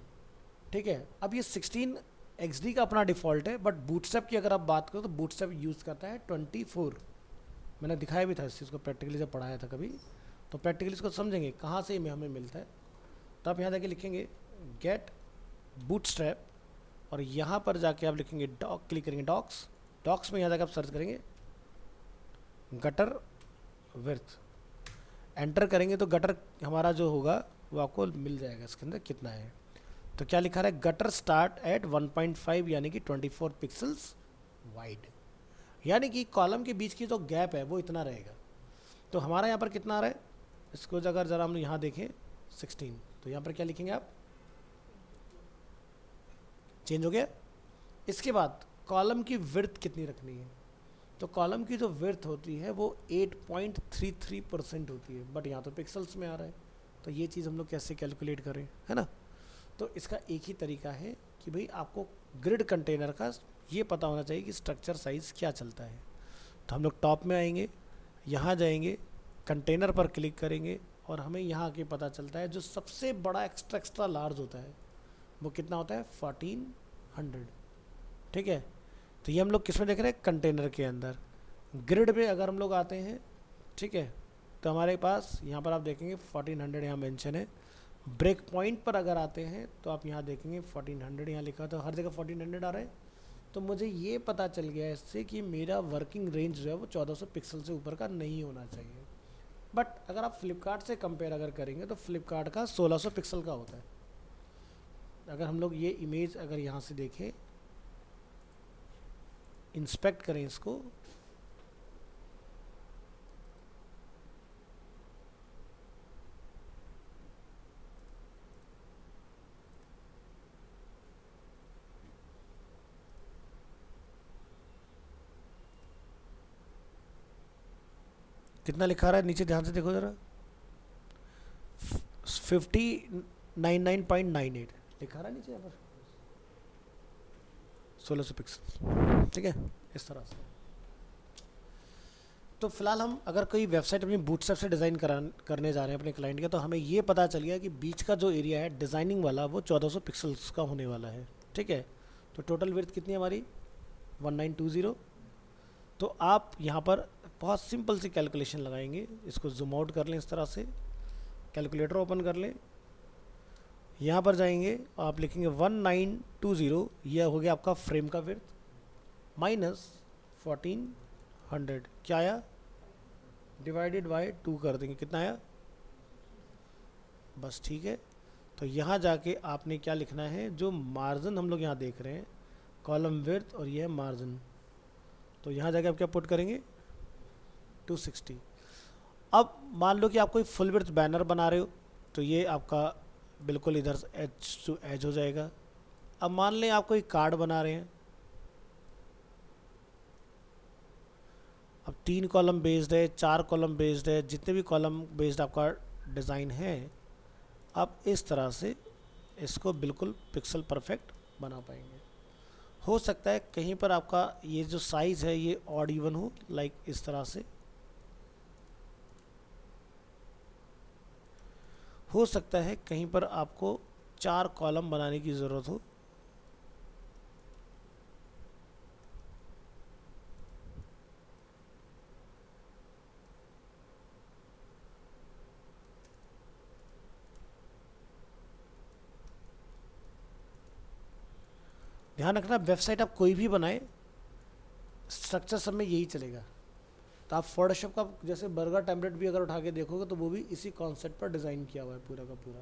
ठीक है, अब ये 16 XD का अपना डिफ़ॉल्ट है, बट बूटस्ट्रैप की अगर आप बात करो तो बूटस्ट्रैप यूज़ करता है 24। मैंने दिखाया भी था इस चीज़ को प्रैक्टिकली जब पढ़ाया था कभी, तो प्रैक्टिकली इसको समझेंगे कहाँ से हमें मिलता है। तो आप यहाँ जाके लिखेंगे गेट बूटस्ट्रैप, और यहाँ पर जाके आप लिखेंगे डॉक, क्लिक करेंगे डॉक्स, डॉक्स में यहाँ जाकर आप सर्च करेंगे गटर विड्थ, एंटर करेंगे तो गटर हमारा जो होगा वो आपको मिल जाएगा इसके अंदर कितना है। तो क्या लिखा रहा है, गटर स्टार्ट एट 1.5 यानी कि 24 पिक्सल्स वाइड, यानी कि कॉलम के बीच की जो गैप है वो इतना रहेगा। तो हमारा यहाँ पर कितना आ रहा है, इसको अगर ज़रा हम यहाँ देखें 16, तो यहाँ पर क्या लिखेंगे आप, चेंज हो गया। इसके बाद कॉलम की विड्थ कितनी रखनी है, तो कॉलम की जो विड्थ होती है वो 8.33% होती है, बट यहाँ तो पिक्सल्स में आ रहा है, तो ये चीज़ हम लोग कैसे कैलकुलेट करें, है ना। तो इसका एक ही तरीका है कि भाई आपको ग्रिड कंटेनर का ये पता होना चाहिए कि स्ट्रक्चर साइज़ क्या चलता है। तो हम लोग टॉप में आएंगे, यहाँ जाएंगे, कंटेनर पर क्लिक करेंगे, और हमें यहाँ आके पता चलता है जो सबसे बड़ा एक्स्ट्रा लार्ज होता है वो कितना होता है 1400। ठीक है, तो ये हम लोग किस में देख रहे हैं, कंटेनर के अंदर। ग्रिड पे अगर हम लोग आते हैं, ठीक है, तो हमारे पास यहाँ पर आप देखेंगे 1400 यहाँ मेंशन है। ब्रेक पॉइंट पर अगर आते हैं तो आप यहाँ देखेंगे 1400 यहाँ लिखा, तो हर जगह 1400 आ रहा है। तो मुझे ये पता चल गया इससे कि मेरा वर्किंग रेंज जो है वो 1400 पिक्सल से ऊपर का नहीं होना चाहिए। बट अगर आप फ्लिपकार्ट से कंपेयर अगर करेंगे तो फ्लिपकार्ट का 1600 पिक्सल का होता है। अगर हम लोग ये इमेज अगर यहाँ से देखें, इंस्पेक्ट करें इसको, कितना लिखा रहा है नीचे, ध्यान से देखो ज़रा, 5099.98 लिखा रहा है नीचे यहाँ पर 1600 पिक्सल। ठीक है, इस तरह से। तो फिलहाल हम अगर कोई वेबसाइट अपनी बूटस्ट्रैप से डिज़ाइन करने जा रहे हैं अपने क्लाइंट के, तो हमें ये पता चल गया कि बीच का जो एरिया है डिज़ाइनिंग वाला वो 1400 पिक्सल्स का होने वाला है। ठीक है, तो टोटल विड्थ कितनी है हमारी 1920। तो आप यहाँ पर बहुत सिंपल सी कैलकुलेशन लगाएंगे, इसको जूम आउट कर लें इस तरह से, कैलकुलेटर ओपन कर लें, यहाँ पर जाएंगे और आप लिखेंगे 1920, यह हो गया आपका फ्रेम का विड्थ, माइनस 1400 क्या आया, डिवाइडेड बाय 2 कर देंगे, कितना आया, बस ठीक है। तो यहाँ जाके आपने क्या लिखना है, जो मार्जिन हम लोग यहाँ देख रहे हैं कॉलम विड्थ और यह है मार्जिन, तो यहाँ जाके आप क्या पुट करेंगे 260। अब मान लो कि आप कोई फुल विड्थ बैनर बना रहे हो, तो ये आपका बिल्कुल इधर एज टू एज हो जाएगा। अब मान लें आप कोई कार्ड बना रहे हैं, अब 3 कॉलम बेस्ड है, 4 कॉलम बेस्ड है, जितने भी कॉलम बेस्ड आपका डिज़ाइन है, आप इस तरह से इसको बिल्कुल पिक्सल परफेक्ट बना पाएंगे। हो सकता है कहीं पर आपका ये जो साइज़ है ये ऑड इवन हो, लाइक इस तरह से, हो सकता है कहीं पर आपको 4 कॉलम बनाने की ज़रूरत हो, ध्यान रखना वेबसाइट आप कोई भी बनाए, स्ट्रक्चर सब में यही चलेगा। तो आप फोटोशॉप का जैसे बर्गर टेम्पलेट भी अगर उठा के देखोगे तो वो भी इसी कॉन्सेप्ट पर डिज़ाइन किया हुआ है पूरा का पूरा।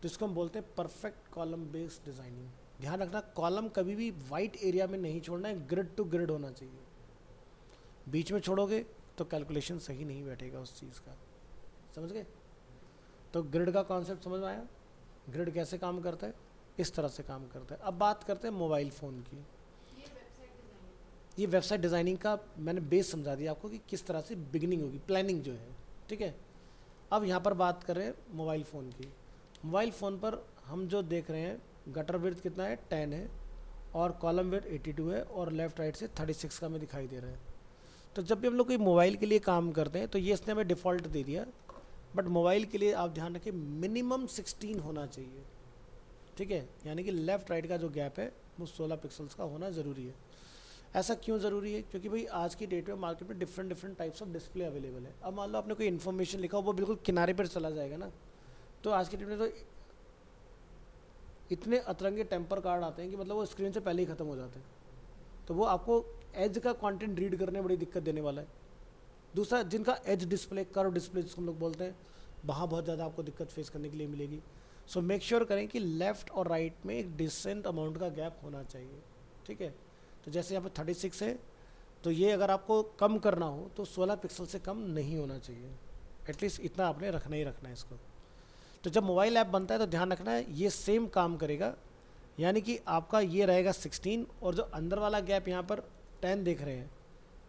तो इसको हम बोलते हैं परफेक्ट कॉलम बेस्ड डिज़ाइनिंग। ध्यान रखना कॉलम कभी भी वाइट एरिया में नहीं छोड़ना है, ग्रिड टू ग्रिड होना चाहिए। बीच में छोड़ोगे तो कैलकुलेशन सही नहीं बैठेगा उस चीज़ का, समझ गए? तो ग्रिड का कॉन्सेप्ट समझ में आया? ग्रिड कैसे काम करता है, इस तरह से काम करता है। अब बात करते हैं मोबाइल फ़ोन की। ये वेबसाइट डिज़ाइनिंग का मैंने बेस समझा दिया आपको कि किस तरह से बिगिनिंग होगी, प्लानिंग जो है, ठीक है। अब यहाँ पर बात करें मोबाइल फ़ोन की। मोबाइल फ़ोन पर हम जो देख रहे हैं गटर विड्थ कितना है 10 है और कॉलम विड्थ 82 है और लेफ़्ट राइट से 36 का हमें दिखाई दे रहा है। तो जब भी हम लोग कोई मोबाइल के लिए काम करते हैं तो ये इसने हमें डिफ़ॉल्ट दे दिया, बट मोबाइल के लिए आप ध्यान रखें मिनिमम 16 होना चाहिए, ठीक है। यानी कि लेफ़्ट राइट का जो गैप है वो 16 पिक्सल्स का होना ज़रूरी है। ऐसा क्यों ज़रूरी है? क्योंकि भाई आज की डेट में मार्केट में different types of display available है। अब मान लो आपने कोई इन्फॉर्मेशन लिखा हो वो बिल्कुल किनारे पर चला जाएगा ना, तो आज की डेट में तो इतने अतरंगे टेम्पर कार्ड आते हैं कि मतलब वो स्क्रीन से पहले ही ख़त्म हो जाते हैं। तो वो आपको एज का कंटेंट रीड करने में बड़ी दिक्कत देने वाला है। दूसरा, जिनका एज डिस्प्ले, कर्व डिस्प्ले जिसको हम लोग बोलते हैं, वहाँ बहुत ज़्यादा आपको दिक्कत फेस करने के लिए मिलेगी। सो मेक श्योर करें कि लेफ़्ट और राइट में एक डिसेंट अमाउंट का गैप होना चाहिए, ठीक है। तो जैसे यहाँ पर 36 है, तो ये अगर आपको कम करना हो तो 16 पिक्सल से कम नहीं होना चाहिए, एटलीस्ट इतना आपने रखना ही रखना है इसको। तो जब मोबाइल ऐप बनता है तो ध्यान रखना है ये सेम काम करेगा, यानी कि आपका ये रहेगा 16 और जो अंदर वाला गैप यहाँ पर 10 देख रहे हैं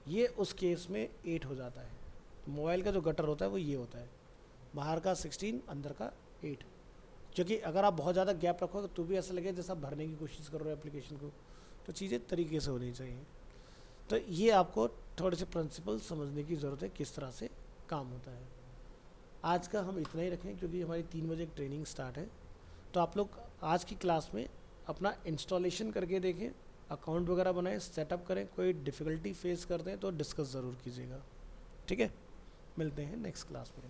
ये उस केस में 8 हो जाता है। तो मोबाइल का जो गटर होता है वो ये होता है, बाहर का 16 अंदर का 8। क्योंकि अगर आप बहुत ज़्यादा गैप रखोगे तो भी ऐसा लगे जैसा आप भरने की कोशिश कर रहे हो एप्लीकेशन को, तो चीज़ें तरीके से होनी चाहिए। तो ये आपको थोड़े से प्रिंसिपल समझने की ज़रूरत है किस तरह से काम होता है। आज का हम इतना ही रखें क्योंकि हमारी 3 बजे एक ट्रेनिंग स्टार्ट है। तो आप लोग आज की क्लास में अपना इंस्टॉलेशन करके देखें, अकाउंट वगैरह बनाएं, सेटअप करें। कोई डिफ़िकल्टी फेस करते हैं तो डिस्कस ज़रूर कीजिएगा, ठीक है। मिलते हैं नेक्स्ट क्लास में।